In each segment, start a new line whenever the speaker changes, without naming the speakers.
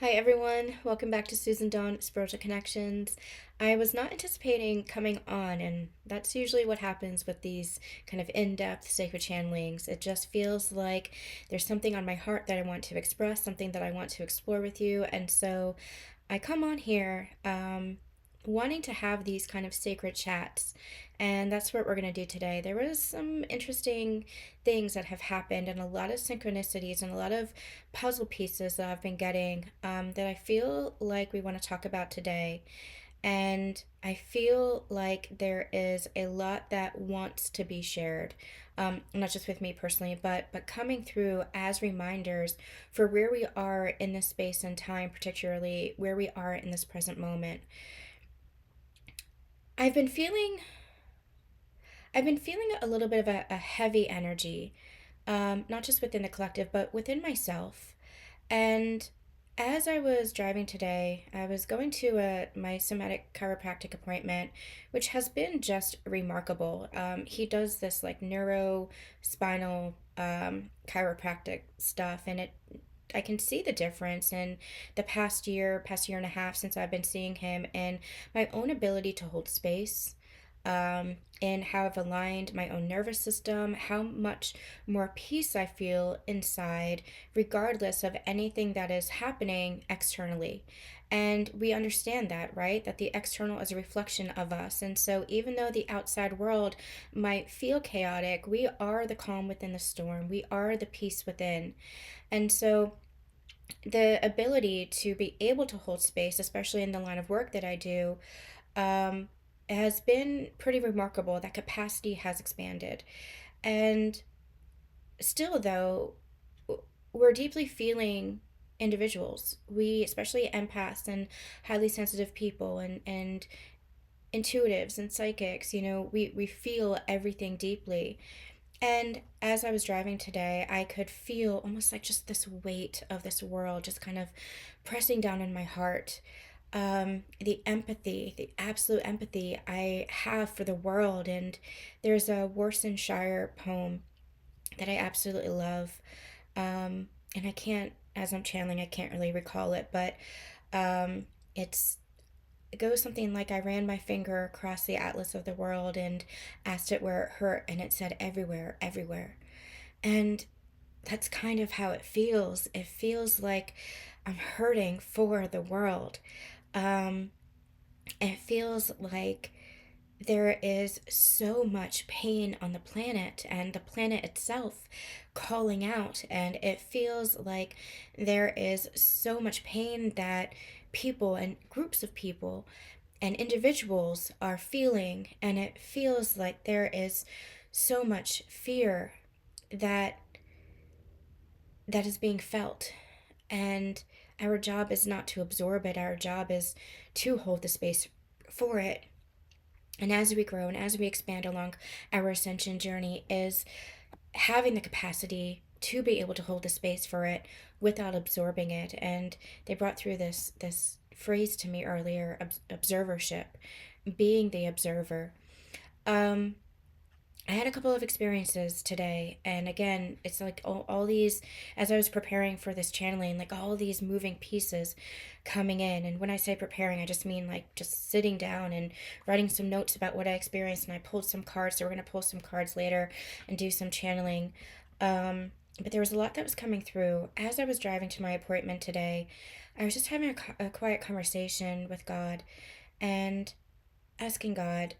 Hi everyone, welcome back to Susan Dawn Spiritual Connections. I was not anticipating coming on, and that's usually what happens with these kind of in-depth sacred channelings. It just feels like there's something on my heart that I want to express, something that I want to explore with you, and so I come on here wanting to have these kind of sacred chats, and that's what we're going to do today. There was some interesting things that have happened, and a lot of synchronicities, and a lot of puzzle pieces that I've been getting that I feel like we want to talk about today. And I feel like there is a lot that wants to be shared, not just with me personally, but coming through as reminders for where we are in this space and time, particularly where we are in this present moment. I've been feeling I've been feeling a little bit of a heavy energy, not just within the collective, but within myself. And as I was driving today, I was going to my somatic chiropractic appointment, which has been just remarkable. He does this like neuro spinal chiropractic stuff, and I can see the difference in the past year and a half since I've been seeing him, and my own ability to hold space, and how I've aligned my own nervous system, how much more peace I feel inside, regardless of anything that is happening externally. And we understand that, right? That the external is a reflection of us. And so, even though the outside world might feel chaotic, we are the calm within the storm, we are the peace within. And so, the ability to be able to hold space, especially in the line of work that I do, um, has been pretty remarkable. That capacity has expanded. And still, though, we're deeply feeling individuals. We, especially empaths and highly sensitive people and intuitives and psychics, we feel everything deeply. And as I was driving today, I could feel almost like just this weight of this world just kind of pressing down in my heart. The empathy, the absolute empathy I have for the world. And there's a Worcestershire poem that I absolutely love. And I can't, as I'm channeling, I can't really recall it, but um, it's it goes something like, I ran my finger across the atlas of the world and asked it where it hurt, and it said everywhere, everywhere. And that's kind of how it feels. It feels like I'm hurting for the world. Um, it feels like there is so much pain on the planet, and the planet itself calling out, and it feels like there is so much pain that people and groups of people and individuals are feeling, and it feels like there is so much fear that is being felt. And our job is not to absorb it, our job is to hold the space for it. And as we grow and as we expand along our ascension journey, is having the capacity to be able to hold the space for it without absorbing it. And they brought through this phrase to me earlier, observership, being the observer. Um, I had a couple of experiences today, and again, it's like all these, as I was preparing for this channeling, like all these moving pieces coming in. And when I say preparing, I just mean like just sitting down and writing some notes about what I experienced. And I pulled some cards, so we're going to pull some cards later and do some channeling. But there was a lot that was coming through. As I was driving to my appointment today, I was just having a quiet conversation with God and asking God,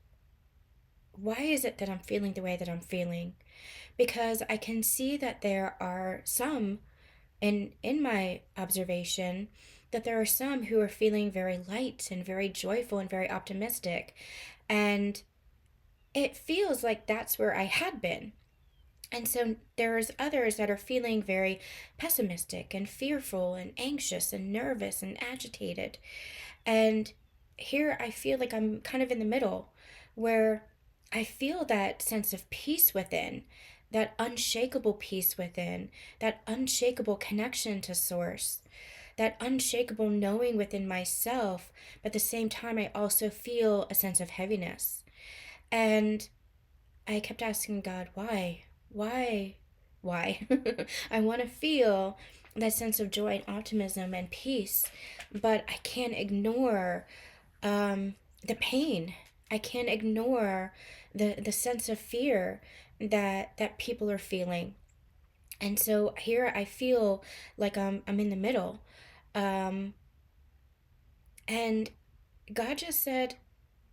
why is it that I'm feeling the way that I'm feeling? Because I can see that there are some in my observation, that there are some who are feeling very light and very joyful and very optimistic. And it feels like that's where I had been. And so there's others that are feeling very pessimistic and fearful and anxious and nervous and agitated. And here I feel like I'm kind of in the middle, where I feel that sense of peace within, that unshakable peace within, that unshakable connection to source, that unshakable knowing within myself. But at the same time, I also feel a sense of heaviness. And I kept asking God, why? Why? Why? I want to feel that sense of joy and optimism and peace, but I can't ignore the pain. I can't ignore the sense of fear that people are feeling. And so here I feel like I'm in the middle. Um, and God just said,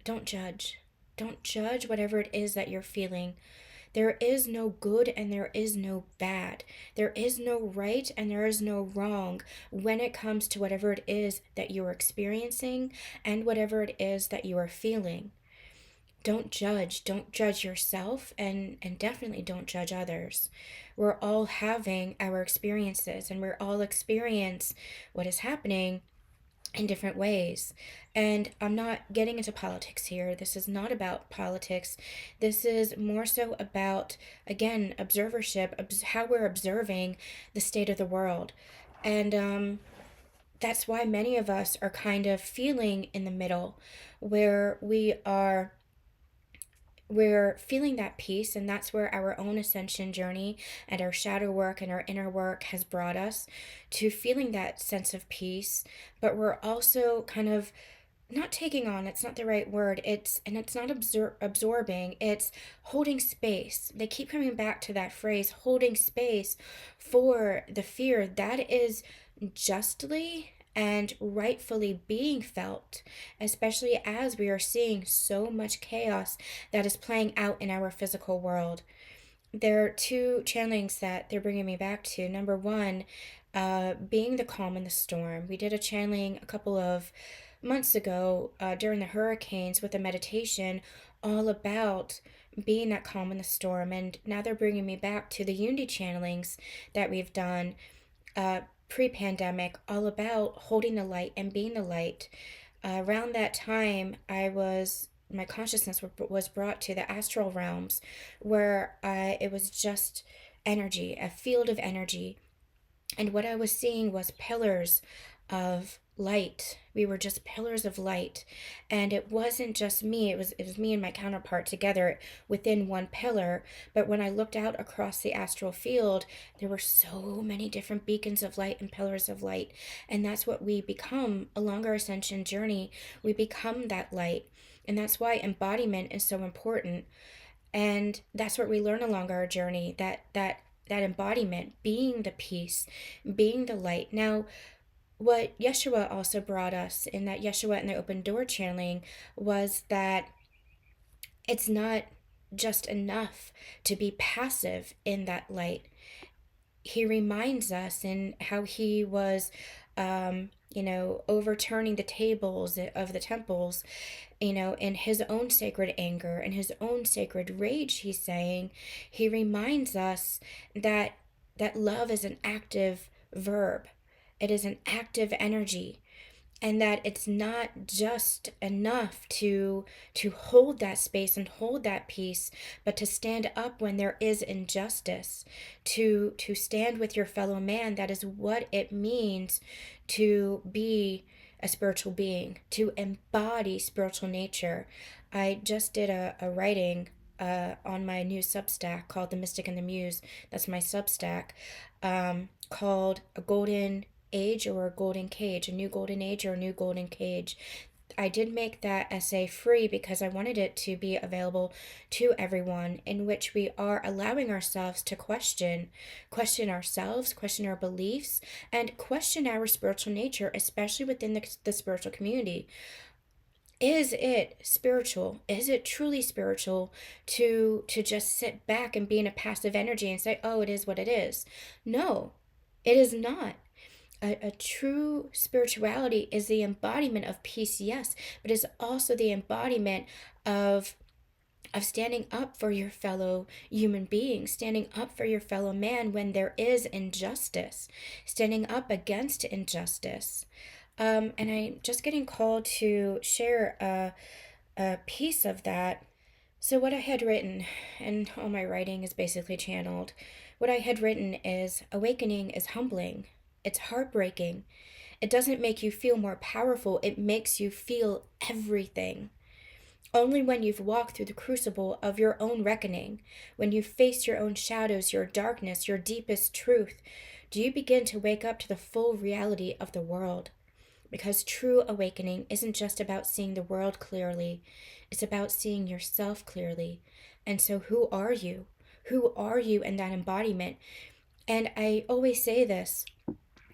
don't judge. Don't judge whatever it is that you're feeling. There is no good and there is no bad. There is no right and there is no wrong when it comes to whatever it is that you're experiencing and whatever it is that you are feeling. Don't judge. Don't judge yourself, and definitely don't judge others. We're all having our experiences and we're all experience what is happening in different ways. And I'm not getting into politics here. This is not about politics. This is more so about, again, observership, how we're observing the state of the world. And that's why many of us are kind of feeling in the middle, where we're feeling that peace, and that's where our own ascension journey and our shadow work and our inner work has brought us to feeling that sense of peace. But we're also kind of not taking on, it's not the right word, it's not absorbing, it's holding space. They keep coming back to that phrase, holding space for the fear that is justly and rightfully being felt, especially as we are seeing so much chaos that is playing out in our physical world. There are two channelings that they're bringing me back to. Number one, being the calm in the storm. We did a channeling a couple of months ago during the hurricanes with a meditation all about being that calm in the storm. And now they're bringing me back to the unity channelings that we've done pre-pandemic, all about holding the light and being the light. Around that time, my consciousness was brought to the astral realms, where it was just energy, a field of energy, and what I was seeing was pillars of light. We were just pillars of light. And it wasn't just me, it was me and my counterpart together within one pillar. But when I looked out across the astral field, there were so many different beacons of light and pillars of light. And that's what we become along our ascension journey. We become that light. And that's why embodiment is so important. And that's what we learn along our journey, that embodiment, being the peace, being the light. Now, what Yeshua also brought us in that Yeshua and the open door channeling was that it's not just enough to be passive in that light. He reminds us in how he was overturning the tables of the temples, in his own sacred anger and his own sacred rage. He's saying, he reminds us that love is an active verb. It is an active energy, and that it's not just enough to hold that space and hold that peace, but to stand up when there is injustice, to stand with your fellow man. That is what it means to be a spiritual being, to embody spiritual nature. I just did a writing on my new Substack called The Mystic and the Muse. That's my Substack, called A Golden Age or a Golden Cage, a New Golden Age or a New Golden Cage. I did make that essay free because I wanted it to be available to everyone, in which we are allowing ourselves to question ourselves, question our beliefs, and question our spiritual nature, especially within the spiritual community. Is it spiritual? Is it truly spiritual to just sit back and be in a passive energy and say, oh, it is what it is? No, it is not. A true spirituality is the embodiment of peace, yes, but is also the embodiment of standing up for your fellow human being, standing up for your fellow man when there is injustice, standing up against injustice. And I'm just getting called to share a piece of that. So, what I had written, and all my writing is basically channeled, what I had written is, awakening is humbling, it's heartbreaking. It doesn't make you feel more powerful, it makes you feel everything. Only when you've walked through the crucible of your own reckoning, when you face your own shadows, your darkness, your deepest truth, Do you begin to wake up to the full reality of the world? Because true awakening isn't just about seeing the world clearly, it's about seeing yourself clearly. And so, who are you? Who are you in that embodiment? And I always say this,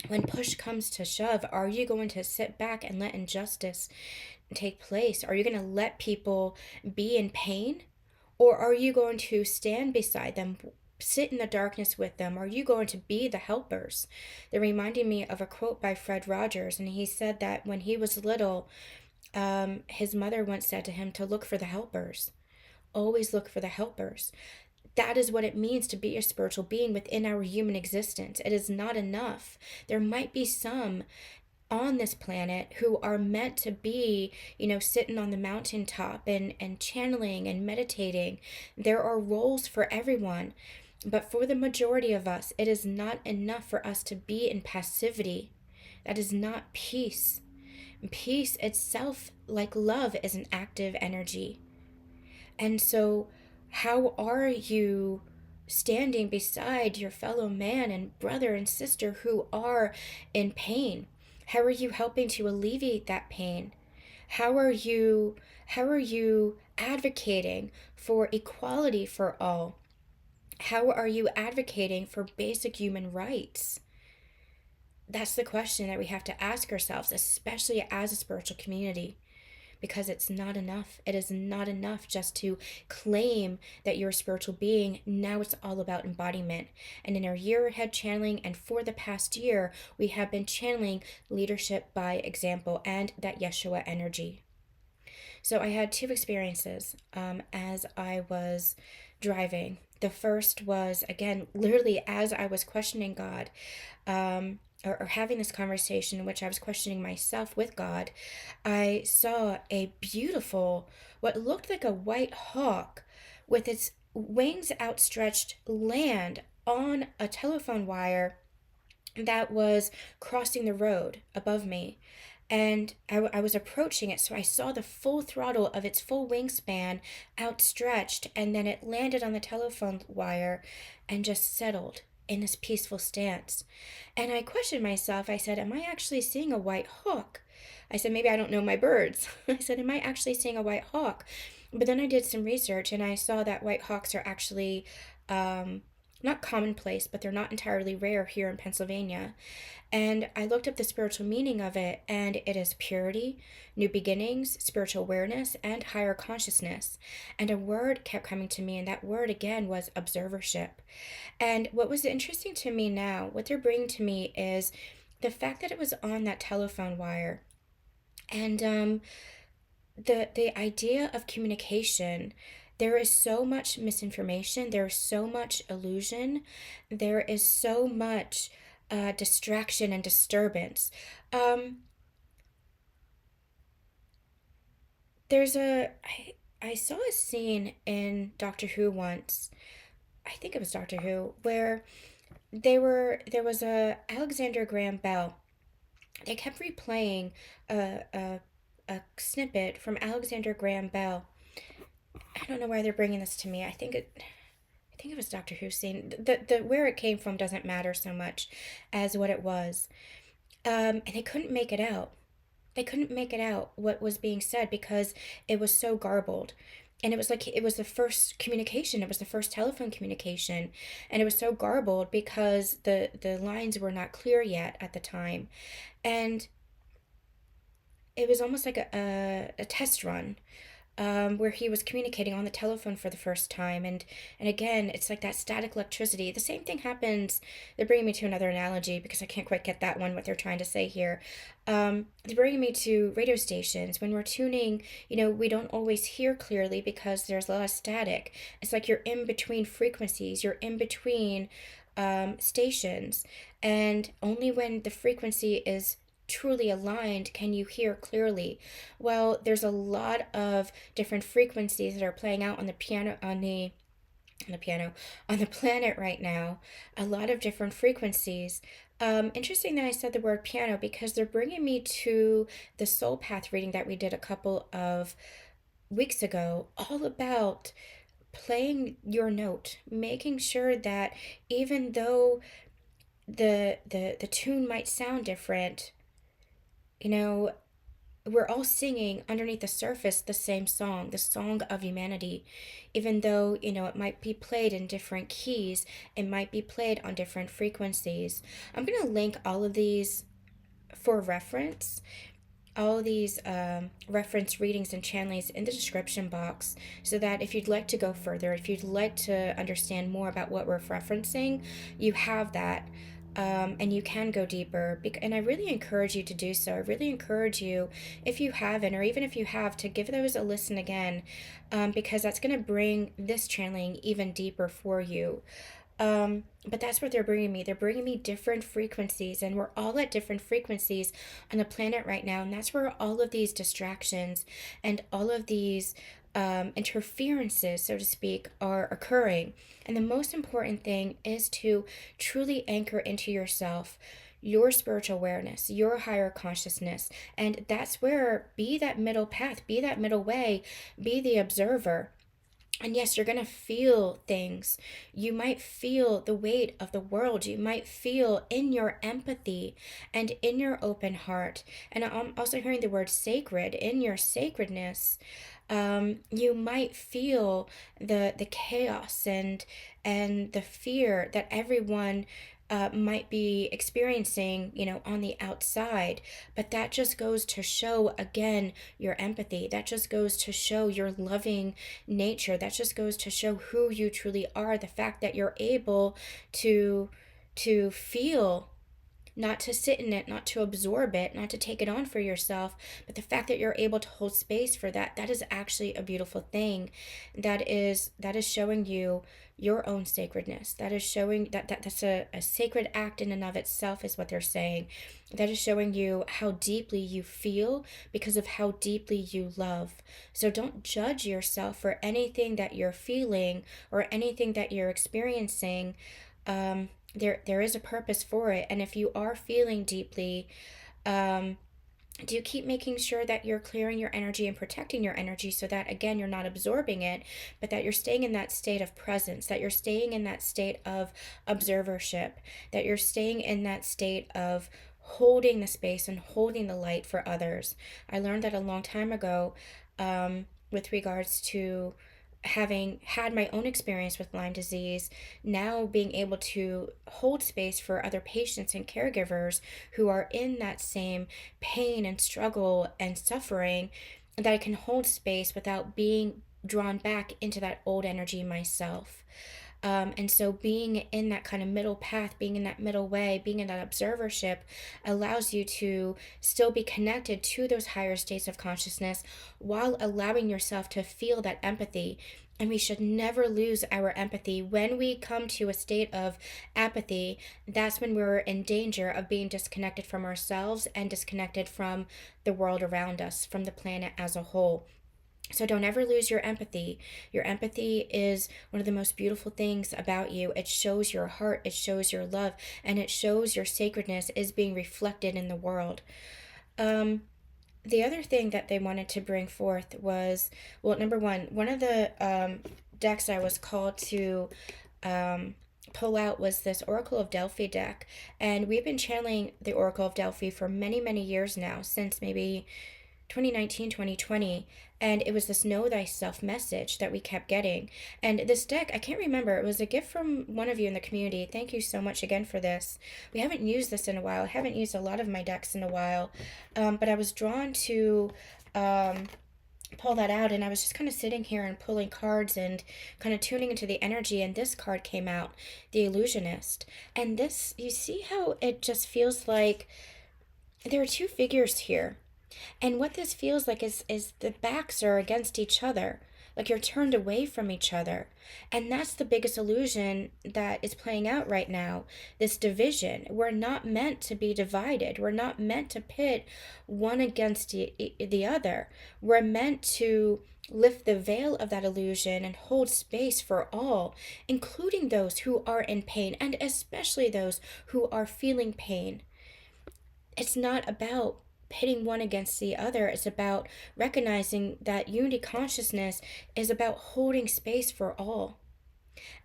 when push comes to shove, are you going to sit back and let injustice take place? Are you going to let people be in pain? Or are you going to stand beside them, sit in the darkness with them? Are you going to be the helpers? They're reminding me of a quote by Fred Rogers, and he said that when he was little, his mother once said to him to look for the helpers. Always look for the helpers. That is what it means to be a spiritual being within our human existence. It is not enough. There might be some on this planet who are meant to be, sitting on the mountaintop and channeling and meditating. There are roles for everyone. But for the majority of us, it is not enough for us to be in passivity. That is not peace. Peace itself, like love, is an active energy. And so, how are you standing beside your fellow man and brother and sister who are in pain? How are you helping to alleviate that pain? How are you advocating for equality for all? How are you advocating for basic human rights? That's the question that we have to ask ourselves, especially as a spiritual community, because it's not enough. It is not enough just to claim that you're a spiritual being. Now it's all about embodiment. And in our year ahead channeling, and for the past year, we have been channeling leadership by example and that Yeshua energy. So I had two experiences as I was driving. The first was, again, literally as I was questioning God, or having this conversation in which I was questioning myself with God, I saw a beautiful, what looked like a white hawk with its wings outstretched land on a telephone wire that was crossing the road above me. And I was approaching it, so I saw the full throttle of its full wingspan outstretched, and then it landed on the telephone wire and just settled in this peaceful stance. And I questioned myself. I said, am I actually seeing a white hawk? I said, maybe I don't know my birds. I said, am I actually seeing a white hawk? But then I did some research and I saw that white hawks are actually not commonplace, but they're not entirely rare here in Pennsylvania. And I looked up the spiritual meaning of it, and it is purity, new beginnings, spiritual awareness, and higher consciousness. And a word kept coming to me, and that word again was observership. And what was interesting to me now, what they're bringing to me is the fact that it was on that telephone wire. And the idea of communication, there is so much misinformation, there is so much illusion, there is so much distraction and disturbance. um there's a I saw a scene in Doctor Who once, I think it was Doctor Who, where there was a Alexander Graham Bell. They kept replaying a snippet from Alexander Graham Bell. I don't know why they're bringing this to me. I think it was Doctor Who scene. The where it came from doesn't matter so much as what it was. And they couldn't make it out. They couldn't make it out what was being said because it was so garbled. And it was like it was the first communication. It was the first telephone communication, and it was so garbled because the lines were not clear yet at the time, and it was almost like a test run, where he was communicating on the telephone for the first time. And again, it's like that static electricity. The same thing happens. They're bringing me to another analogy because I can't quite get that one, what they're trying to say here. They're bringing me to radio stations. When we're tuning, we don't always hear clearly because there's a lot of static. It's like you're in between frequencies, you're in between stations, and only when the frequency is truly aligned can you hear clearly. Well, there's a lot of different frequencies that are playing out on the piano, on the planet right now. A lot of different frequencies. Interesting that I said the word piano because they're bringing me to the soul path reading that we did a couple of weeks ago, all about playing your note, making sure that even though the tune might sound different, you know, we're all singing underneath the surface the same song, the song of humanity, even though, it might be played in different keys, it might be played on different frequencies. I'm going to link all of these for reference, all these reference readings and channelings in the description box, so that if you'd like to go further, if you'd like to understand more about what we're referencing, you have that. And you can go deeper. And I really encourage you to do so. I really encourage you, if you haven't, or even if you have, to give those a listen again, because that's going to bring this channeling even deeper for you. But that's what they're bringing me. They're bringing me different frequencies, and we're all at different frequencies on the planet right now. And that's where all of these distractions and all of these interferences, so to speak, are occurring. And the most important thing is to truly anchor into yourself, your spiritual awareness, your higher consciousness. And that's where, be that middle path, be that middle way, be the observer. And yes, you're going to feel things. You might feel the weight of the world. You might feel in your empathy and in your open heart. And I'm also hearing the word sacred, in your sacredness. You might feel the chaos and the fear that everyone might be experiencing, on the outside. But that just goes to show, again, your empathy. That just goes to show your loving nature. That just goes to show who you truly are. The fact that you're able to feel, not to sit in it, not to absorb it, not to take it on for yourself, but the fact that you're able to hold space for that, that is actually a beautiful thing. That is showing you your own sacredness. That is showing that's a sacred act in and of itself, is what they're saying. That is showing you how deeply you feel because of how deeply you love. So don't judge yourself for anything that you're feeling or anything that you're experiencing. There is a purpose for it. And if you are feeling deeply, um, do you keep making sure that you're clearing your energy and protecting your energy, so that, again, you're not absorbing it, but that you're staying in that state of presence, that you're staying in that state of observership, that you're staying in that state of holding the space and holding the light for others. I learned that a long time ago, with regards to having had my own experience with Lyme disease, now being able to hold space for other patients and caregivers who are in that same pain and struggle and suffering, that I can hold space without being drawn back into that old energy myself. And so being in that kind of middle path, being in that middle way, being in that observership allows you to still be connected to those higher states of consciousness while allowing yourself to feel that empathy. And we should never lose our empathy. When we come to a state of apathy, that's when we're in danger of being disconnected from ourselves and disconnected from the world around us, from the planet as a whole. So don't ever lose your empathy. Your empathy is one of the most beautiful things about you. It shows your heart, it shows your love, and it shows your sacredness is being reflected in the world. Um, the other thing that they wanted to bring forth was, well, number one of the decks I was called to pull out was this Oracle of Delphi deck. And we've been channeling the Oracle of Delphi for many, many years now, since maybe 2019, 2020. And it was this know thyself message that we kept getting. And this deck, I can't remember, it was a gift from one of you in the community. Thank you so much again for this. We haven't used this in a while. I haven't used a lot of my decks in a while. But I was drawn to pull that out, and I was just kind of sitting here and pulling cards and kind of tuning into the energy, and this card came out, the Illusionist. And this, you see how it just feels like there are two figures here, and what this feels like is the backs are against each other, like you're turned away from each other. And that's the biggest illusion that is playing out right now. This division. We're not meant to be divided. We're not meant to pit one against the other. We're meant to lift the veil of that illusion and hold space for all, including those who are in pain, and especially those who are feeling pain. It's not about pitting one against the other. It's about recognizing that unity consciousness is about holding space for all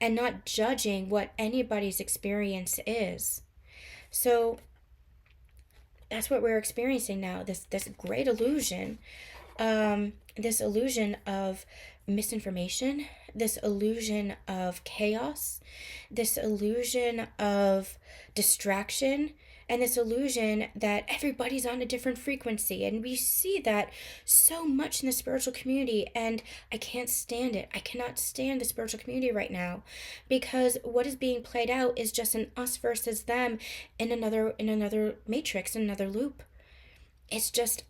and not judging what anybody's experience is. So that's what we're experiencing now, this great illusion, this illusion of misinformation, this illusion of chaos, this illusion of distraction, and this illusion that everybody's on a different frequency. And we see that so much in the spiritual community, and I can't stand it. I cannot stand the spiritual community right now, because what is being played out is just an us versus them in another matrix, in another loop. It's just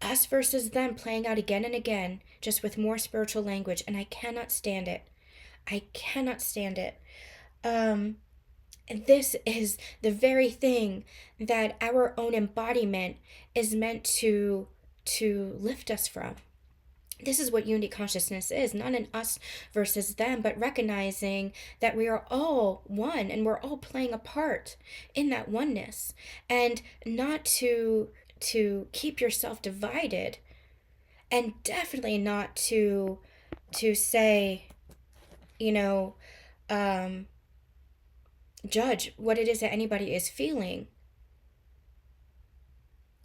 us versus them playing out again and again, just with more spiritual language, and I cannot stand it. I cannot stand it. Um, this is the very thing that our own embodiment is meant to lift us from. This is what unity consciousness is, not an us versus them, but recognizing that we are all one and we're all playing a part in that oneness. And not to keep yourself divided, and definitely not to say, you know, um, judge what it is that anybody is feeling.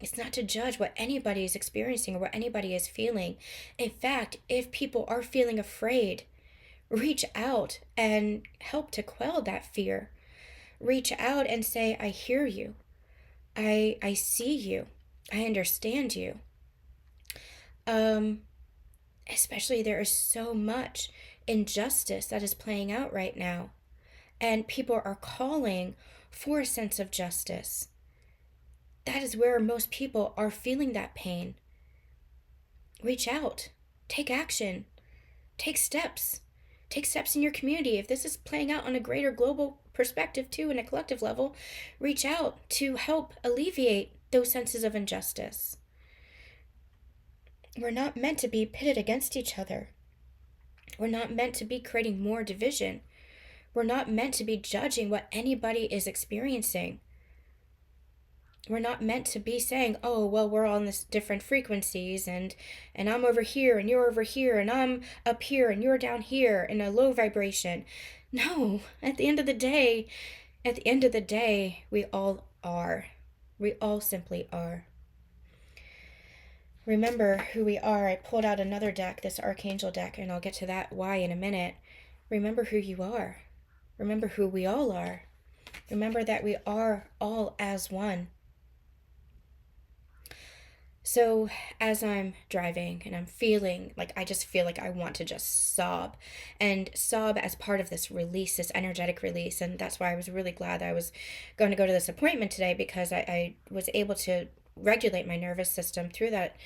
It's not to judge what anybody is experiencing or what anybody is feeling. In fact, if people are feeling afraid, reach out and help to quell that fear. Reach out and say, I hear you. I see you. I understand you. Um, Especially there is so much injustice that is playing out right now. And people are calling for a sense of justice. That is where most people are feeling that pain. Reach out, take action, take steps. Take steps in your community. If this is playing out on a greater global perspective too, in a collective level, reach out to help alleviate those senses of injustice. We're not meant to be pitted against each other. We're not meant to be creating more division. We're not meant to be judging what anybody is experiencing. We're not meant to be saying, oh, well, we're on this different frequencies, and I'm over here and you're over here and I'm up here and you're down here in a low vibration. No, at the end of the day, we all are. We all simply are. Remember who we are. I pulled out another deck, this Archangel deck, and I'll get to that why in a minute. Remember who you are. Remember who we all are. Remember that we are all as one. So as I'm driving and I'm feeling like, I just feel like I want to just sob, and sob as part of this release, this energetic release. And that's why I was really glad that I was going to go to this appointment today, because I was able to regulate my nervous system through that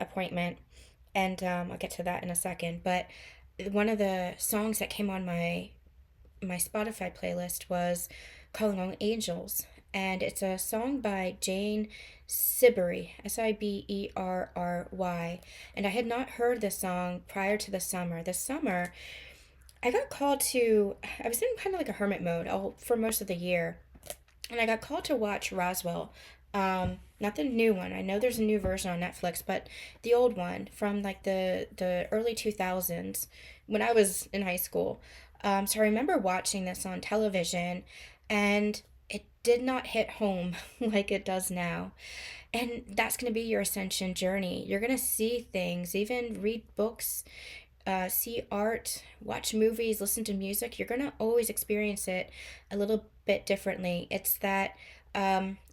appointment. And I'll get to that in a second. But one of the songs that came on my Spotify playlist was Calling on Angels. And it's a song by Jane Siberry, Siberry. And I had not heard this song prior to the summer. This summer, I was in kind of like a hermit mode for most of the year. And I got called to watch Roswell. Not the new one. I know there's a new version on Netflix, but the old one from like the early 2000s when I was in high school. So I remember watching this on television, and it did not hit home like it does now. And that's going to be your ascension journey. You're going to see things, even read books, see art, watch movies, listen to music. You're going to always experience it a little bit differently. It's that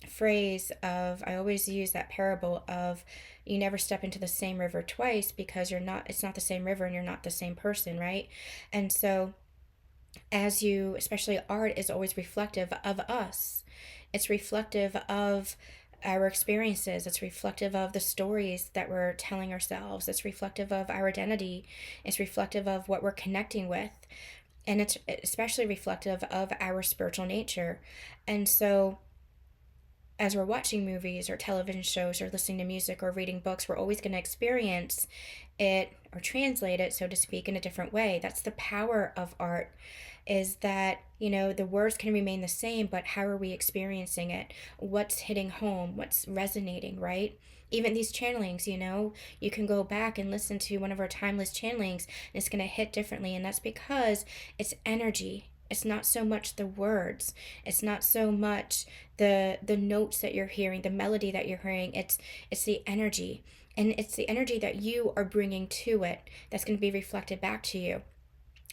phrase of, I always use that parable of, you never step into the same river twice, because it's not the same river and you're not the same person, right? And so especially art is always reflective of us. It's reflective of our experiences. It's reflective of the stories that we're telling ourselves. It's reflective of our identity. It's reflective of what we're connecting with. And it's especially reflective of our spiritual nature. And so as we're watching movies or television shows or listening to music or reading books, we're always going to experience it or translate it, so to speak, in a different way. That's the power of art, is that, the words can remain the same, but how are we experiencing it? What's hitting home? What's resonating, right? Even these channelings, you can go back and listen to one of our timeless channelings, and it's going to hit differently. And that's because it's energy. It's not so much the words. It's not so much the notes that you're hearing, the melody that you're hearing. It's the energy. And it's the energy that you are bringing to it that's going to be reflected back to you.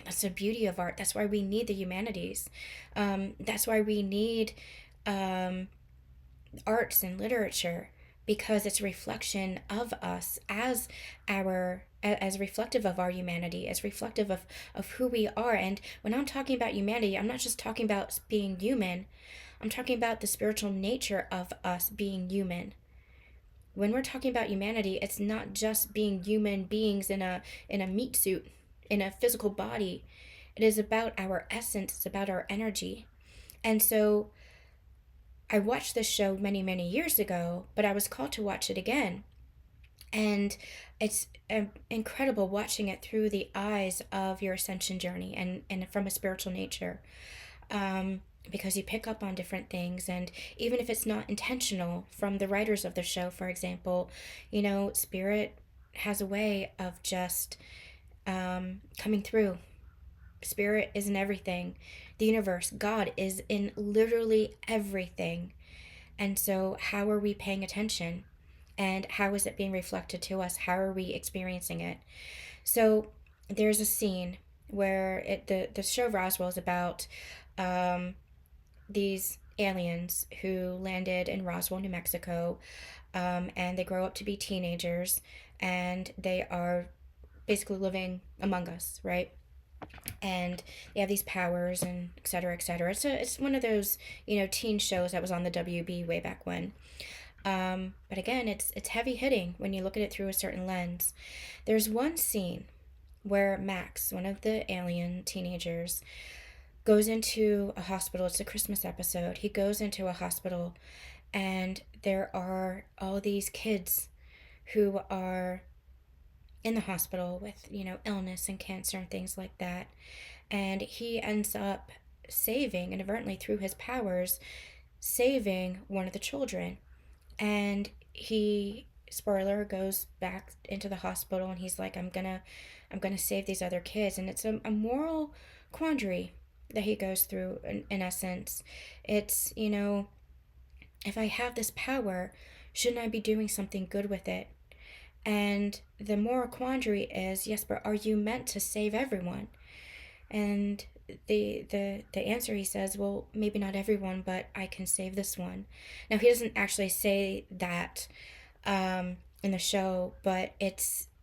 That's the beauty of art. That's why we need the humanities. That's why we need um, arts and literature, because it's a reflection of us as reflective of our humanity, as reflective of who we are. And when I'm talking about humanity, I'm not just talking about being human. I'm talking about the spiritual nature of us being human. When we're talking about humanity, it's not just being human beings in a meat suit, in a physical body. It is about our essence, it's about our energy. And so I watched this show many, many years ago, but I was called to watch it again. And it's incredible watching it through the eyes of your ascension journey, and from a spiritual nature. Because you pick up on different things, and even if it's not intentional from the writers of the show, for example, spirit has a way of just coming through. Spirit is in everything. The universe, God is in literally everything. And so, how are we paying attention? And how is it being reflected to us? How are we experiencing it? So, there's a scene where the show Roswell is about um, these aliens who landed in Roswell, New Mexico, and they grow up to be teenagers, and they are basically living among us, right? And they have these powers and et cetera, et cetera. It's one of those teen shows that was on the WB way back when. But again, it's heavy hitting when you look at it through a certain lens. There's one scene where Max, one of the alien teenagers, goes into a hospital. It's a Christmas episode. He goes into a hospital, and there are all these kids who are in the hospital with illness and cancer and things like that. And he ends up saving, inadvertently through his powers, saving one of the children. And he, spoiler, goes back into the hospital, and he's like, I'm gonna save these other kids. And it's a moral quandary that he goes through, in essence. It's, if I have this power, shouldn't I be doing something good with it? And the moral quandary is, yes, but are you meant to save everyone? And the answer, he says, well, maybe not everyone, but I can save this one. Now, he doesn't actually say that in the show, but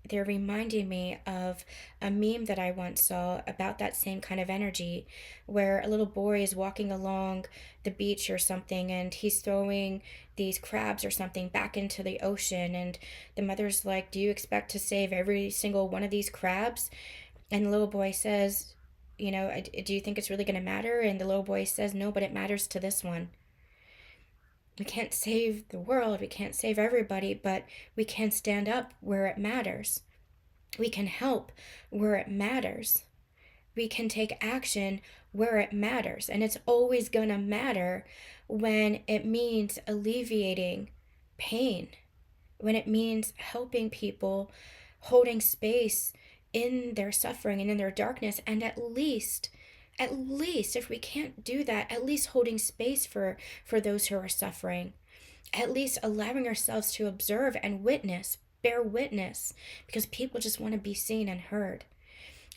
they're reminding me of a meme that I once saw about that same kind of energy, where a little boy is walking along the beach or something, and he's throwing these crabs or something back into the ocean, and the mother's like, do you expect to save every single one of these crabs? And the little boy says, do you think it's really going to matter? And the little boy says, no, but it matters to this one. We can't save the world, we can't save everybody, but we can stand up where it matters. We can help where it matters. We can take action where it matters. And it's always going to matter when it means alleviating pain, when it means helping people, holding space in their suffering and in their darkness. And at least if we can't do that, at least holding space for those who are suffering, at least allowing ourselves to observe and bear witness, because people just want to be seen and heard.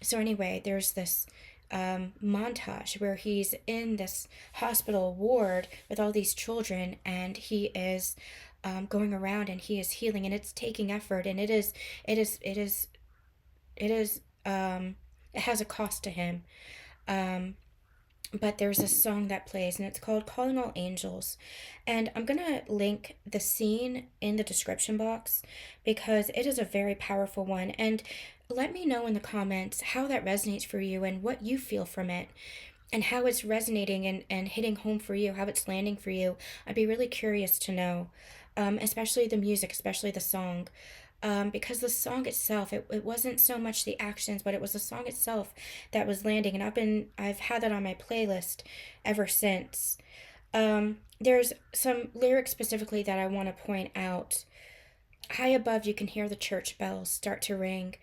So anyway, there's this montage where he's in this hospital ward with all these children, and he is going around, and he is healing, and it's taking effort, and it has a cost to him. Um, but there's a song that plays, and it's called Calling All Angels. And I'm going to link the scene in the description box, because it is a very powerful one. And let me know in the comments how that resonates for you and what you feel from it, and how it's resonating and hitting home for you, how it's landing for you. I'd be really curious to know, especially the music, especially the song. Because the song itself, it wasn't so much the actions, but it was the song itself that was landing, and I've had that on my playlist ever since. There's some lyrics specifically that I want to point out. High above, you can hear the church bells start to ring,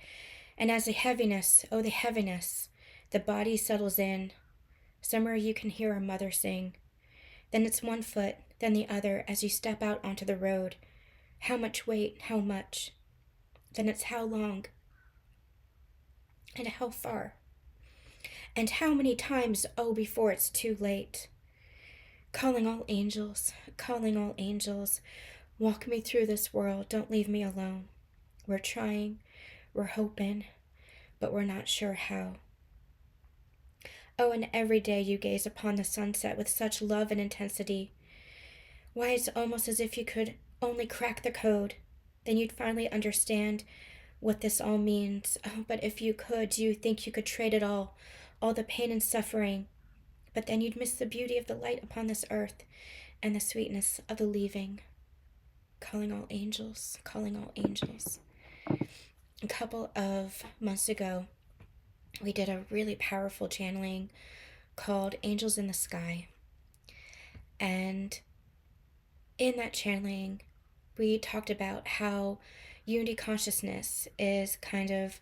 and as the heaviness, oh the heaviness, the body settles in, somewhere you can hear a mother sing. Then it's one foot, then the other as you step out onto the road. How much weight, how much? Then it's how long and how far. And how many times, oh, before it's too late. Calling all angels, calling all angels, walk me through this world, don't leave me alone. We're trying, we're hoping, but we're not sure how. Oh, and every day you gaze upon the sunset with such love and intensity. Why, it's almost as if you could only crack the code. Then you'd finally understand what this all means. Oh, but if you could, do you think you could trade it all the pain and suffering? But then you'd miss the beauty of the light upon this earth and the sweetness of the leaving. Calling all angels, calling all angels. A couple of months ago, we did a really powerful channeling called Angels in the Sky. And in that channeling, we talked about how unity consciousness is kind of,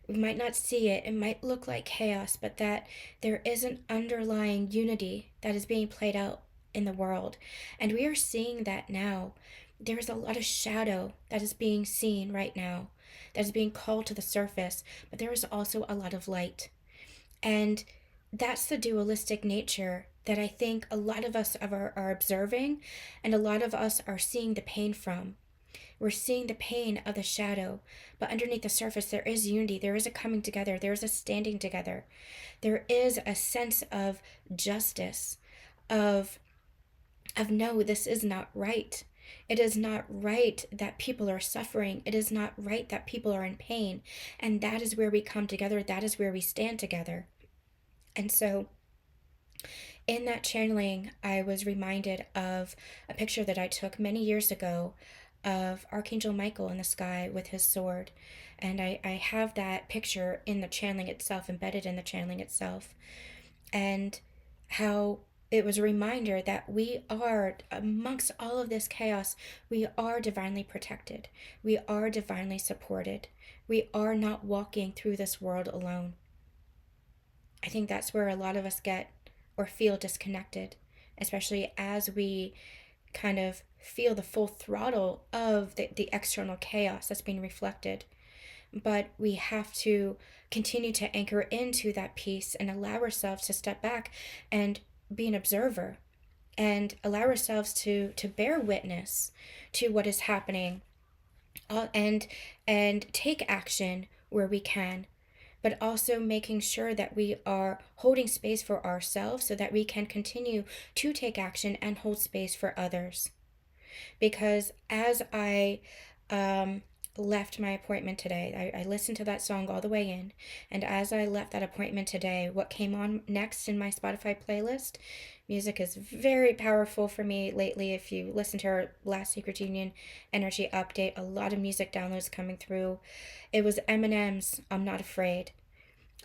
we might not see it, it might look like chaos, but that there is an underlying unity that is being played out in the world. And we are seeing that now. There's a lot of shadow that is being seen right now, that is being called to the surface, but there is also a lot of light. And that's the dualistic nature that I think a lot of us are observing, and a lot of us are seeing the pain from. We're seeing the pain of the shadow, but underneath the surface there is unity, there is a coming together, there is a standing together. There is a sense of justice, of no, this is not right. It is not right that people are suffering. It is not right that people are in pain. And that is where we come together. That is where we stand together. And so in that channeling, I was reminded of a picture that I took many years ago of Archangel Michael in the sky with his sword. And I have that picture in the channeling itself, embedded in the channeling itself. And how it was a reminder that we are, amongst all of this chaos, we are divinely protected. We are divinely supported. We are not walking through this world alone. I think that's where a lot of us get or feel disconnected, especially as we kind of feel the full throttle of the external chaos that's being reflected. But we have to continue to anchor into that peace and allow ourselves to step back and be an observer and allow ourselves to bear witness to what is happening, and take action where we can, but also making sure that we are holding space for ourselves so that we can continue to take action and hold space for others. Because as I left my appointment today, I listened to that song all the way in, and as I left that appointment today, what came on next in my Spotify playlist, music is very powerful for me lately. If you listen to our last Secret Union energy update, a lot of music downloads coming through. It was Eminem's I'm Not Afraid.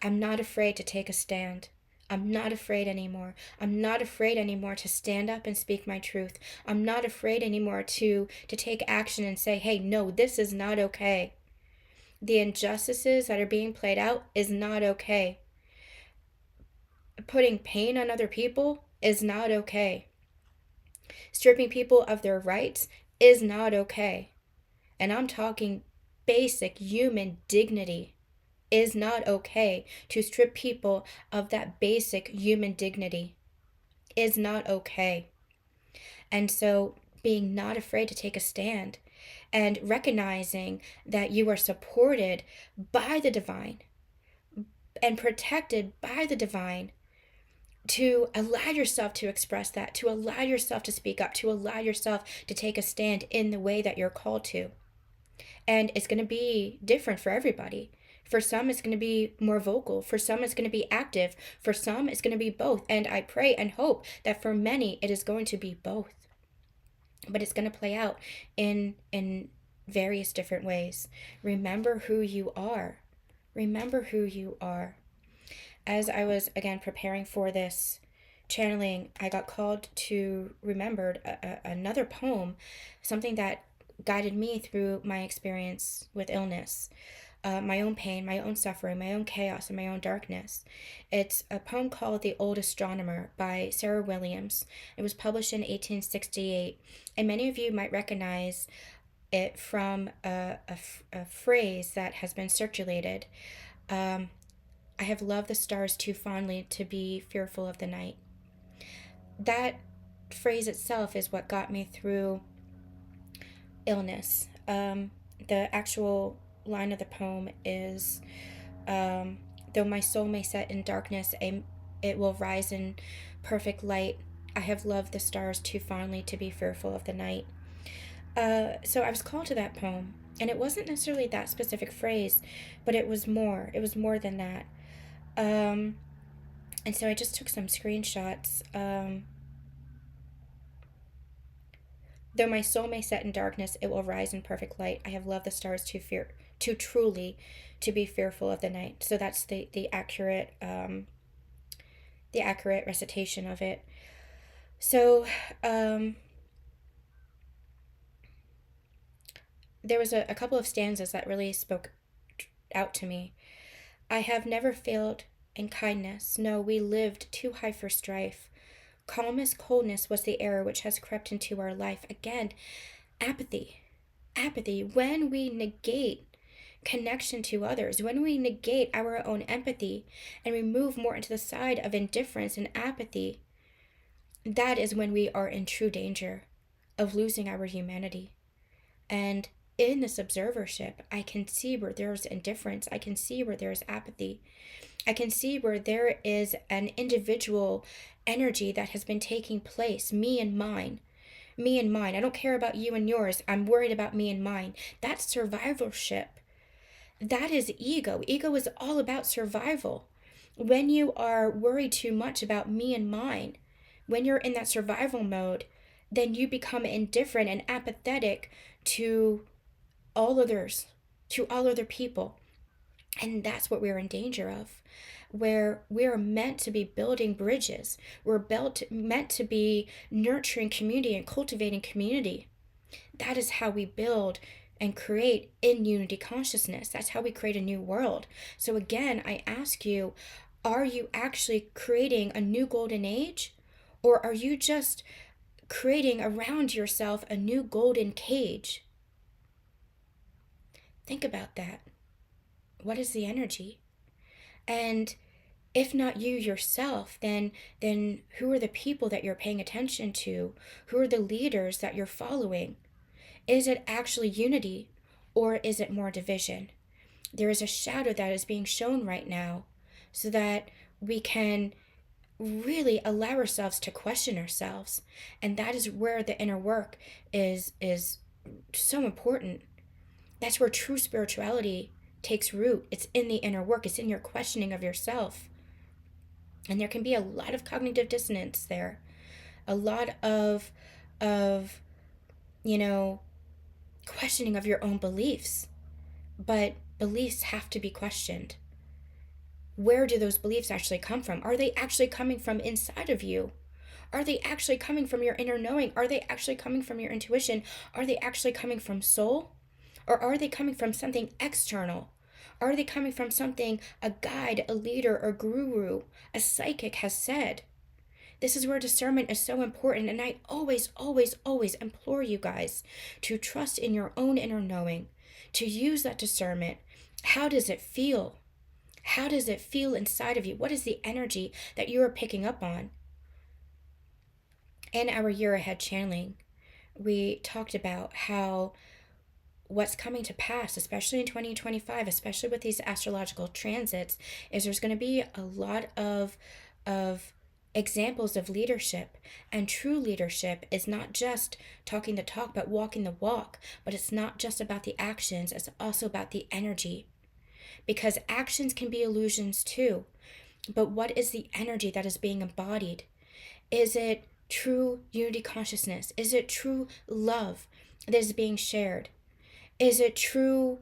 I'm not afraid to take a stand. I'm not afraid anymore. I'm not afraid anymore to stand up and speak my truth. I'm not afraid anymore to take action and say, hey, no, this is not okay. The injustices that are being played out is not okay. Putting pain on other people is not okay. Stripping people of their rights is not okay. And I'm talking basic human dignity. Is not okay to strip people of that basic human dignity. Is not okay. And so being not afraid to take a stand and recognizing that you are supported by the divine and protected by the divine, to allow yourself to express that, to allow yourself to speak up, to allow yourself to take a stand in the way that you're called to. And it's going to be different for everybody. For some, it's going to be more vocal. For some, it's going to be active. For some, it's going to be both. And I pray and hope that for many, it is going to be both. But it's going to play out in various different ways. Remember who you are. Remember who you are. As I was, again, preparing for this channeling, I got called to remember another poem, something that guided me through my experience with illness. my own pain, my own suffering, my own chaos, and my own darkness. It's a poem called The Old Astronomer by Sarah Williams. It was published in 1868, and many of you might recognize it from a phrase that has been circulated. Um, I have loved the stars too fondly to be fearful of the night. That phrase itself is what got me through illness. The actual line of the poem is, though my soul may set in darkness, it will rise in perfect light. I have loved the stars too fondly to be fearful of the night. So I was called to that poem, and it wasn't necessarily that specific phrase, but it was more. It was more than that. And so I just took some screenshots. Though my soul may set in darkness, it will rise in perfect light. I have loved the stars too truly, to be fearful of the night. So that's the accurate recitation of it. So there was a couple of stanzas that really spoke out to me. I have never failed in kindness. No, we lived too high for strife. Calmest coldness was the error which has crept into our life. Again, apathy. Apathy. When we negate connection to others, when we negate our own empathy and we move more into the side of indifference and apathy, that is when we are in true danger of losing our humanity. And in this observership, I can see where there's indifference. I can see where there's apathy. I can see where there is an individual energy that has been taking place, me and mine. Me and mine. I don't care about you and yours. I'm worried about me and mine. That's survivorship. That is ego. Ego is all about survival. When you are worried too much about me and mine, when you're in that survival mode, then you become indifferent and apathetic to all others, to all other people. And that's what we're in danger of, where we're meant to be building bridges. We're meant to be nurturing community and cultivating community. That is how we build and create in unity consciousness. That's how we create a new world. So again, I ask you, are you actually creating a new golden age? Or are you just creating around yourself a new golden cage? Think about that. What is the energy? And if not you yourself, then who are the people that you're paying attention to? Who are the leaders that you're following? Is it actually unity, or is it more division? There is a shadow that is being shown right now, so that we can really allow ourselves to question ourselves. And that is where the inner work is so important. That's where true spirituality takes root. It's in the inner work. It's in your questioning of yourself. And there can be a lot of cognitive dissonance there. A lot of questioning of your own beliefs. But beliefs have to be questioned. Where do those beliefs actually come from? Are they actually coming from inside of you? Are they actually coming from your inner knowing? Are they actually coming from your intuition? Are they actually coming from soul? Or are they coming from something external? Are they coming from something a guide, a leader, or guru, a psychic has said? This is where discernment is so important. And I always, always, always implore you guys to trust in your own inner knowing, to use that discernment. How does it feel? How does it feel inside of you? What is the energy that you are picking up on? In our year ahead channeling, we talked about how what's coming to pass, especially in 2025, especially with these astrological transits, is there's going to be a lot of examples of leadership. And true leadership is not just talking the talk, but walking the walk. But it's not just about the actions, it's also about the energy. Because actions can be illusions too. But what is the energy that is being embodied? Is it true unity consciousness? Is it true love that is being shared? Is it true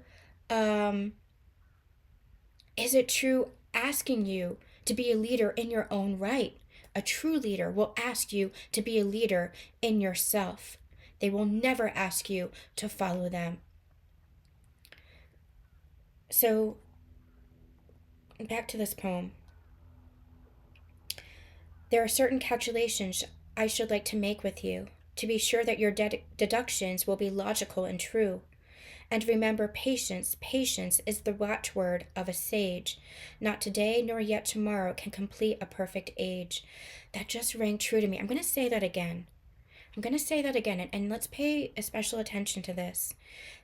asking you to be a leader in your own right? A true leader will ask you to be a leader in yourself. They will never ask you to follow them. So, back to this poem. There are certain calculations I should like to make with you, to be sure that your deductions will be logical and true. And remember, patience, patience is the watchword of a sage. Not today nor yet tomorrow can complete a perfect age. That just rang true to me. I'm going to say that again. I'm going to say that again, and let's pay special attention to this.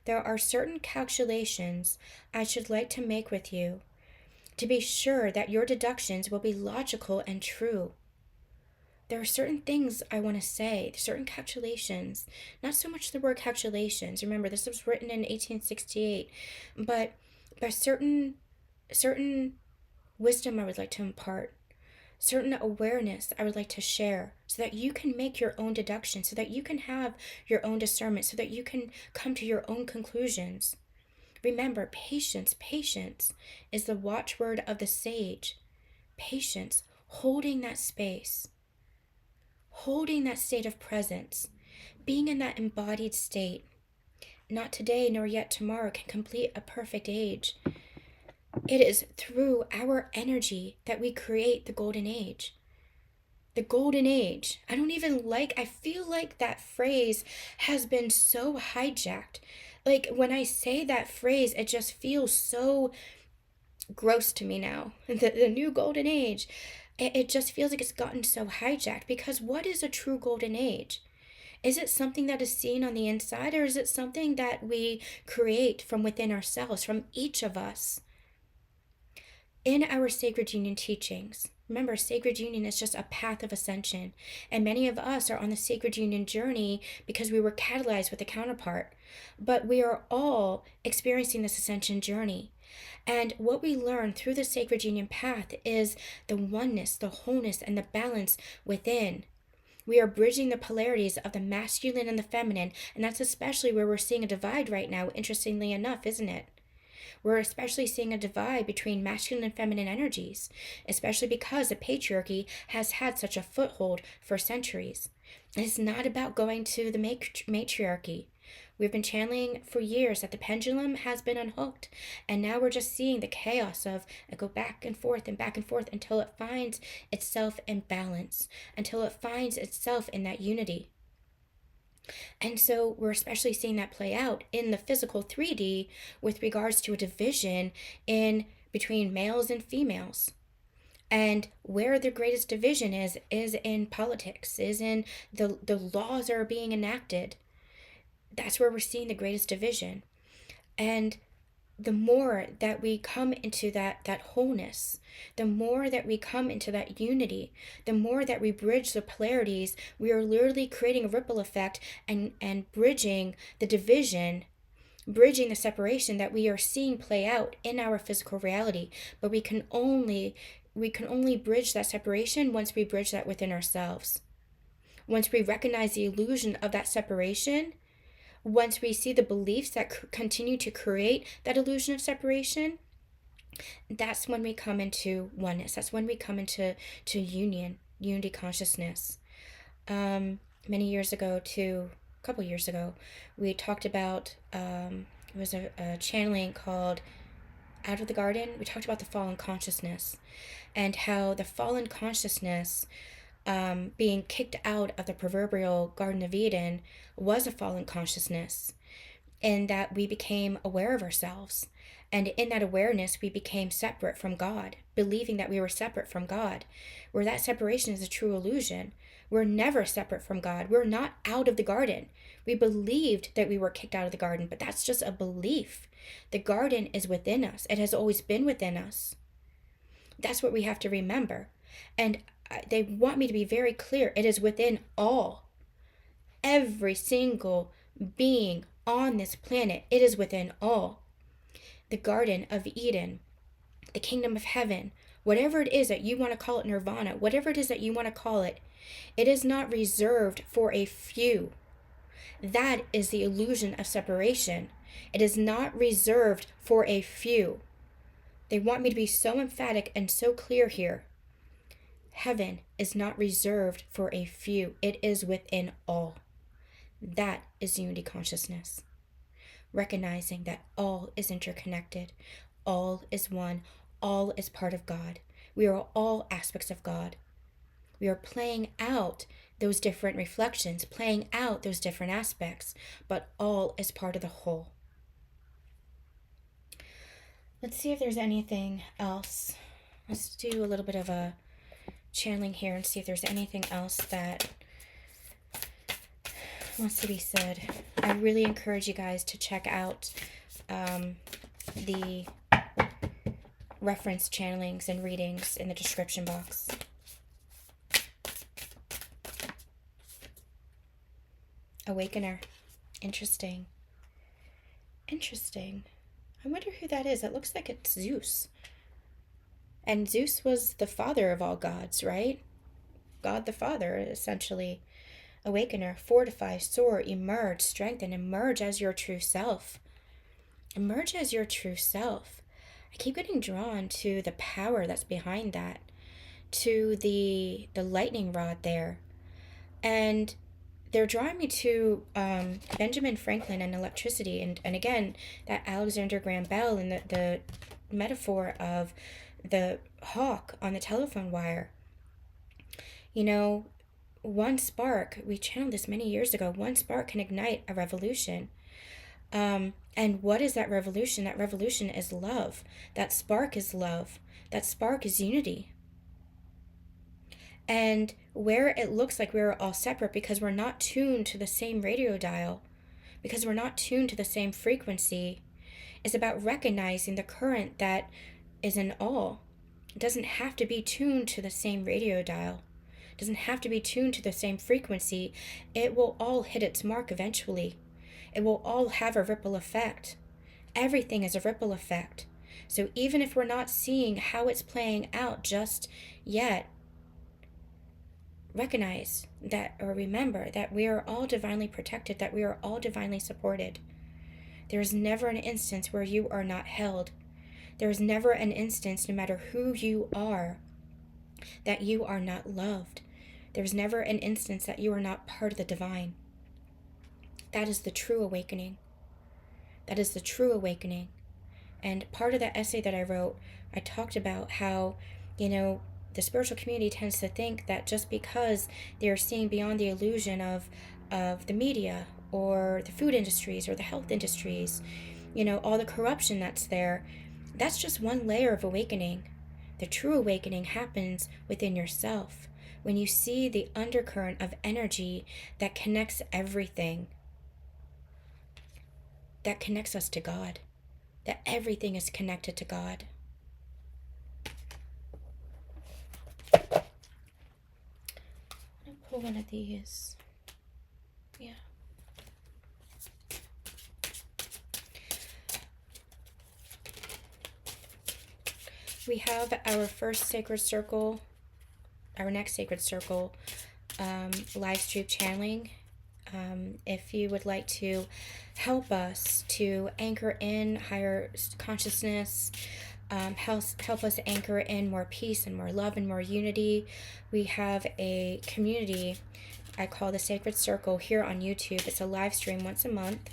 There are certain calculations I should like to make with you, to be sure that your deductions will be logical and true. There are certain things I want to say, certain calculations, not so much the word calculations. Remember, this was written in 1868, but by certain wisdom I would like to impart, certain awareness I would like to share, so that you can make your own deductions, so that you can have your own discernment, so that you can come to your own conclusions. Remember, patience, patience is the watchword of the sage. Patience, holding that state of presence, being in that embodied state. Not today nor yet tomorrow can complete a perfect age. It is through our energy that we create the golden age. The golden age. I feel like that phrase has been so hijacked. Like when I say that phrase, it just feels so gross to me now. The new golden age. It just feels like it's gotten so hijacked, because what is a true golden age? Is it something that is seen on the inside, or is it something that we create from within ourselves, from each of us? In our Sacred Union teachings, remember, Sacred Union is just a path of ascension, and many of us are on the Sacred Union journey because we were catalyzed with a counterpart. But we are all experiencing this ascension journey. And what we learn through the Sacred Union path is the oneness, the wholeness, and the balance within. We are bridging the polarities of the masculine and the feminine, and that's especially where we're seeing a divide right now, interestingly enough, isn't it? We're especially seeing a divide between masculine and feminine energies, especially because the patriarchy has had such a foothold for centuries. And it's not about going to the matriarchy. We've been channeling for years that the pendulum has been unhooked, and now we're just seeing the chaos of it go back and forth until it finds itself in balance, until it finds itself in that unity. And so we're especially seeing that play out in the physical 3D with regards to a division in between males and females. And where the greatest division is in politics, is in the laws that are being enacted. That's where we're seeing the greatest division. And the more that we come into that wholeness, the more that we come into that unity, the more that we bridge the polarities, we are literally creating a ripple effect and bridging the division, bridging the separation that we are seeing play out in our physical reality. But we can only bridge that separation once we bridge that within ourselves. Once we recognize the illusion of that separation, once we see the beliefs that continue to create that illusion of separation, that's when we come into oneness. That's when we come into unity consciousness. Many years ago, a couple years ago, we talked about, it was a channeling called Out of the Garden. We talked about the fallen consciousness and how the fallen consciousness, being kicked out of the proverbial Garden of Eden, was a fallen consciousness, and that we became aware of ourselves. And in that awareness, we became separate from God, believing that we were separate from God, where that separation is a true illusion. We're never separate from God. We're not out of the garden. We believed that we were kicked out of the garden, but that's just a belief. The garden is within us. It has always been within us. That's what we have to remember. And they want me to be very clear. It is within all. Every single being on this planet, it is within all. The Garden of Eden, the Kingdom of Heaven, whatever it is that you want to call it, nirvana, whatever it is that you want to call it, it is not reserved for a few. That is the illusion of separation. It is not reserved for a few. They want me to be so emphatic and so clear here. Heaven is not reserved for a few. It is within all. That is unity consciousness. Recognizing that all is interconnected. all is one. All is part of God. We are all aspects of God. We are playing out those different reflections, playing out those different aspects, but all is part of the whole. Let's see if there's anything else. Let's do a little bit of a channeling here and see if there's anything else that wants to be said. I really encourage you guys to check out the reference channelings and readings in the description box. Awakener. Interesting. Interesting. I wonder who that is. It looks like it's Zeus. And Zeus was the father of all gods, right? God the Father, essentially. Awakener, fortify, soar, emerge, strengthen, emerge as your true self. Emerge as your true self. I keep getting drawn to the power that's behind that, to the lightning rod there. And they're drawing me to Benjamin Franklin and electricity, and again, that Alexander Graham Bell and the metaphor of the hawk on the telephone wire. You know, one spark, we channeled this many years ago, one spark can ignite a revolution. And what is that revolution? That revolution is love. That spark is love. That spark is unity. And where it looks like we're all separate because we're not tuned to the same radio dial, because we're not tuned to the same frequency, is about recognizing the current that is in all. It doesn't have to be tuned to the same radio dial. It doesn't have to be tuned to the same frequency. It will all hit its mark eventually. It will all have a ripple effect. Everything is a ripple effect. So even if we're not seeing how it's playing out just yet, recognize that, or remember that we are all divinely protected, that we are all divinely supported. There is never an instance where you are not held. There is never an instance, no matter who you are, that you are not loved. There is never an instance that you are not part of the divine. That is the true awakening. That is the true awakening. And part of that essay that I wrote, I talked about how, the spiritual community tends to think that just because they're seeing beyond the illusion of the media or the food industries or the health industries, all the corruption that's there, that's just one layer of awakening. The true awakening happens within yourself when you see the undercurrent of energy that connects everything, that connects us to God, that everything is connected to God. Pull one of these. Yeah. We have our first sacred circle, our next sacred circle, live stream channeling. If you would like to help us to anchor in higher consciousness, help us anchor in more peace and more love and more unity, we have a community I call the Sacred Circle here on YouTube. It's a live stream once a month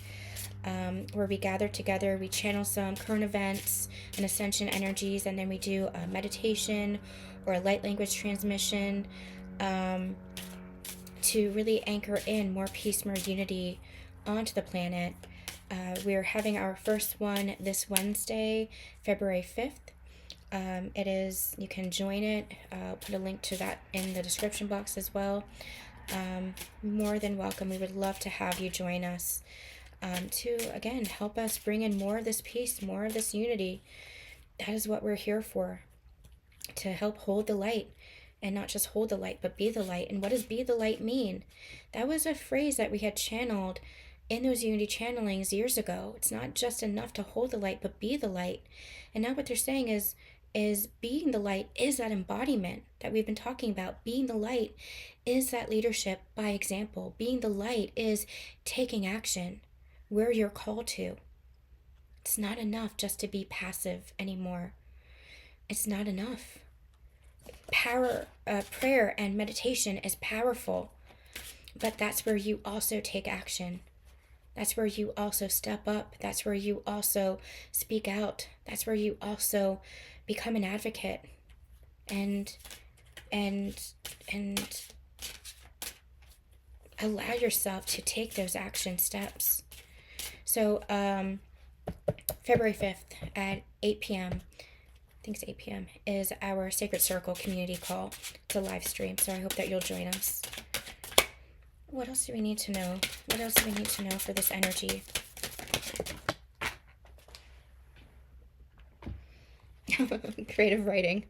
where we gather together, we channel some current events and ascension energies, and then we do a meditation or a light language transmission to really anchor in more peace, more unity onto the planet. We're having our first one this Wednesday, February 5th. You can join it. I'll put a link to that in the description box as well. More than welcome. We would love to have you join us to, again, help us bring in more of this peace, more of this unity. That is what we're here for, to help hold the light. And not just hold the light, but be the light. And what does be the light mean? That was a phrase that we had channeled in those unity channelings years ago. It's not just enough to hold the light, but be the light. And now what they're saying is being the light is that embodiment that we've been talking about. Being the light is that leadership by example. Being the light is taking action where you're called to. It's not enough just to be passive anymore. It's not enough. Prayer and meditation is powerful, but that's where you also take action. That's where you also step up. That's where you also speak out. That's where you also become an advocate and and and allow yourself to take those action steps. So February 5th at 8 p.m., I think it's 8 p.m., is our Sacred Circle community call. It's a live stream, so I hope that you'll join us. What else do we need to know? What else do we need to know for this energy? Creative writing.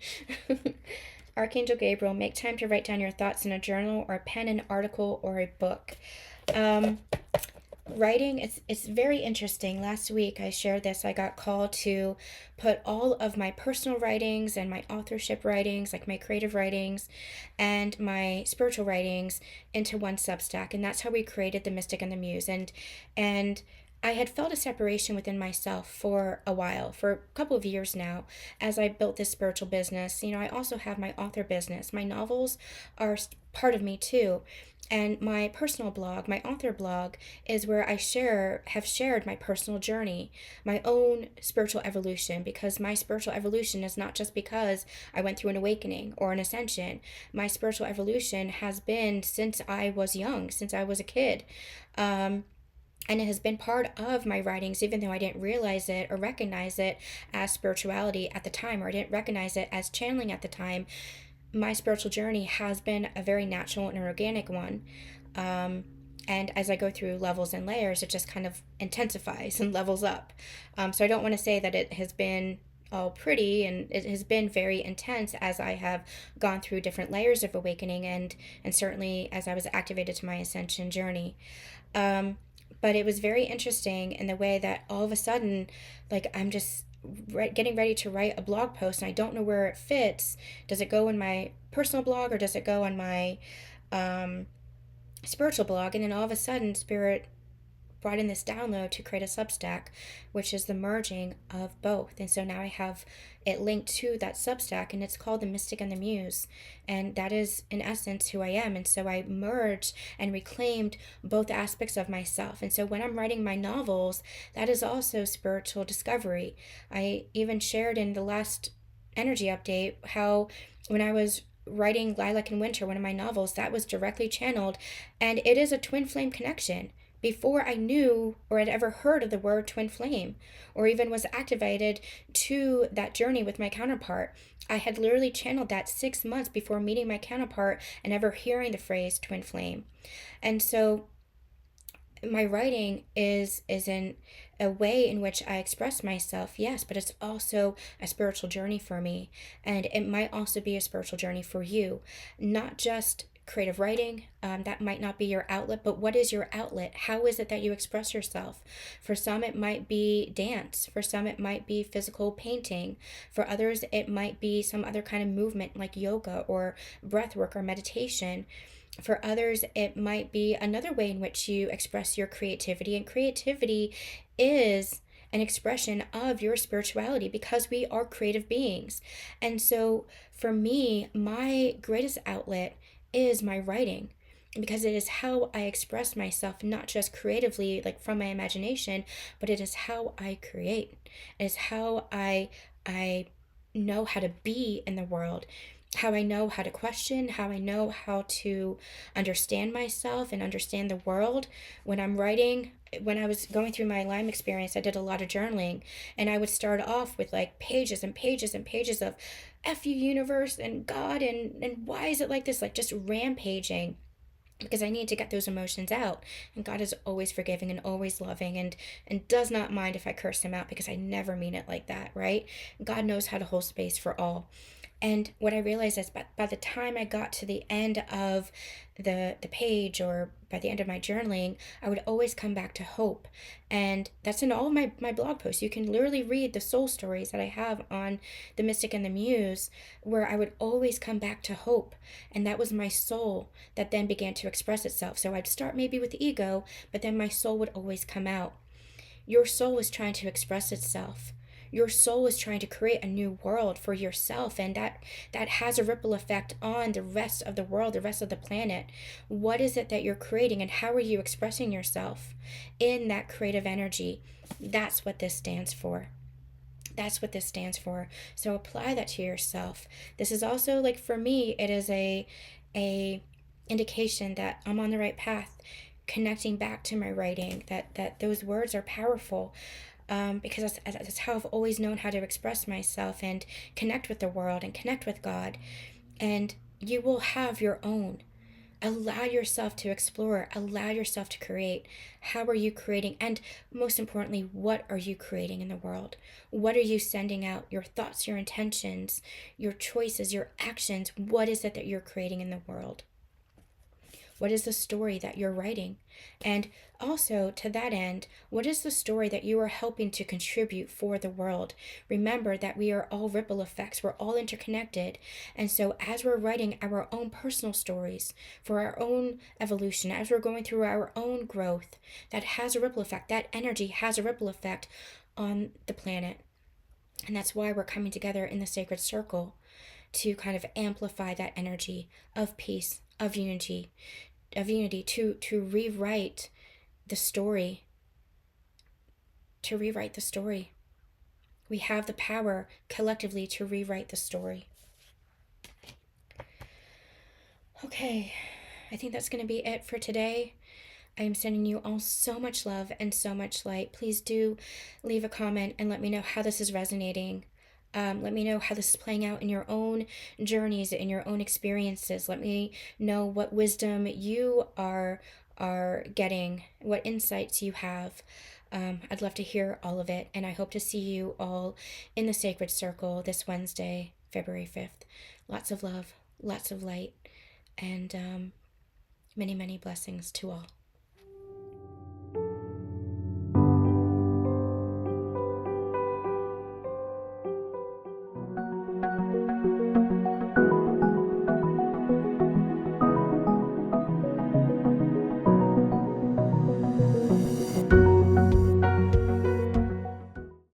Archangel Gabriel, make time to write down your thoughts in a journal or pen an article or a book. Writing, it's very interesting. Last week I shared this. I got called to put all of my personal writings and my authorship writings, like my creative writings and my spiritual writings, into one Substack, and that's how we created the Mystic and the Muse. And I had felt a separation within myself for a while, for a couple of years now, as I built this spiritual business. I also have my author business. My novels are part of me too. And my personal blog, my author blog, is where I have shared my personal journey, my own spiritual evolution, because my spiritual evolution is not just because I went through an awakening or an ascension. My spiritual evolution has been since I was young, since I was a kid. And it has been part of my writings, even though I didn't realize it or recognize it as spirituality at the time, or I didn't recognize it as channeling at the time. My spiritual journey has been a very natural and organic one. And as I go through levels and layers, it just kind of intensifies and levels up. So I don't want to say that it has been all pretty, and it has been very intense as I have gone through different layers of awakening, and certainly as I was activated to my ascension journey. But it was very interesting in the way that all of a sudden, like, I'm just getting ready to write a blog post and I don't know where it fits. Does it go in my personal blog or does it go on my spiritual blog? And then all of a sudden, Spirit brought in this download to create a Substack, which is the merging of both. And so now I have it linked to that Substack, and it's called The Mystic and the Muse. And that is, in essence, who I am. And so I merged and reclaimed both aspects of myself. And so when I'm writing my novels, that is also spiritual discovery. I even shared in the last energy update how when I was writing Lilac in Winter, one of my novels, that was directly channeled, and it is a twin flame connection. Before I knew or had ever heard of the word twin flame, or even was activated to that journey with my counterpart, I had literally channeled that 6 months before meeting my counterpart and ever hearing the phrase twin flame. And so my writing is in a way in which I express myself, yes, but it's also a spiritual journey for me. And it might also be a spiritual journey for you, not just creative writing. That might not be your outlet, but what is your outlet? How is it that you express yourself? For some, it might be dance. For some, it might be physical painting. For others, it might be some other kind of movement like yoga or breath work or meditation. For others, it might be another way in which you express your creativity. And creativity is an expression of your spirituality, because we are creative beings. And so for me, my greatest outlet is my writing, because it is how I express myself, not just creatively, like from my imagination, but it is how I create. It is how I know how to be in the world, how I know how to question, how I know how to understand myself and understand the world. When I'm writing, when I was going through my Lyme experience, I did a lot of journaling, and I would start off with like pages and pages and pages of F you universe and God, and why is it like this, like just rampaging, because I need to get those emotions out. And God is always forgiving and always loving, and does not mind if I curse him out, because I never mean it like that, right? God knows how to hold space for all. And what I realized is by the time I got to the end of the page, or by the end of my journaling, I would always come back to hope. And that's in all of my blog posts. You can literally read the soul stories that I have on the Mystic and the Muse, where I would always come back to hope. And that was my soul that then began to express itself. So I'd start maybe with the ego, but then my soul would always come out. Your soul is trying to express itself. Your soul is trying to create a new world for yourself, and that has a ripple effect on the rest of the world, the rest of the planet. What is it that you're creating, and how are you expressing yourself in that creative energy? That's what this stands for. That's what this stands for. So apply that to yourself. This is also, like, for me, it is a indication that I'm on the right path, connecting back to my writing, that those words are powerful, because that's how I've always known how to express myself and connect with the world and connect with God. And you will have your own. Allow yourself to explore, allow yourself to create. How are you creating? And most importantly, what are you creating in the world? What are you sending out? Your thoughts, your intentions, your choices, your actions. What is it that you're creating in the world? What is the story that you're writing? And also, to that end, what is the story that you are helping to contribute for the world? Remember that we are all ripple effects, we're all interconnected. And so, as we're writing our own personal stories for our own evolution, as we're going through our own growth, that has a ripple effect, that energy has a ripple effect on the planet. And that's why we're coming together in the sacred circle to kind of amplify that energy of peace, of unity, to rewrite the story, to rewrite the story. We have the power collectively to rewrite the story. Okay, I think that's going to be it for today. I am sending you all so much love and so much light. Please do leave a comment and let me know how this is resonating. Let me know how this is playing out in your own journeys, in your own experiences. Let me know what wisdom you are getting, what insights you have. I'd love to hear all of it, and I hope to see you all in the sacred circle this Wednesday, February 5th. Lots of love, lots of light, and many, many blessings to all.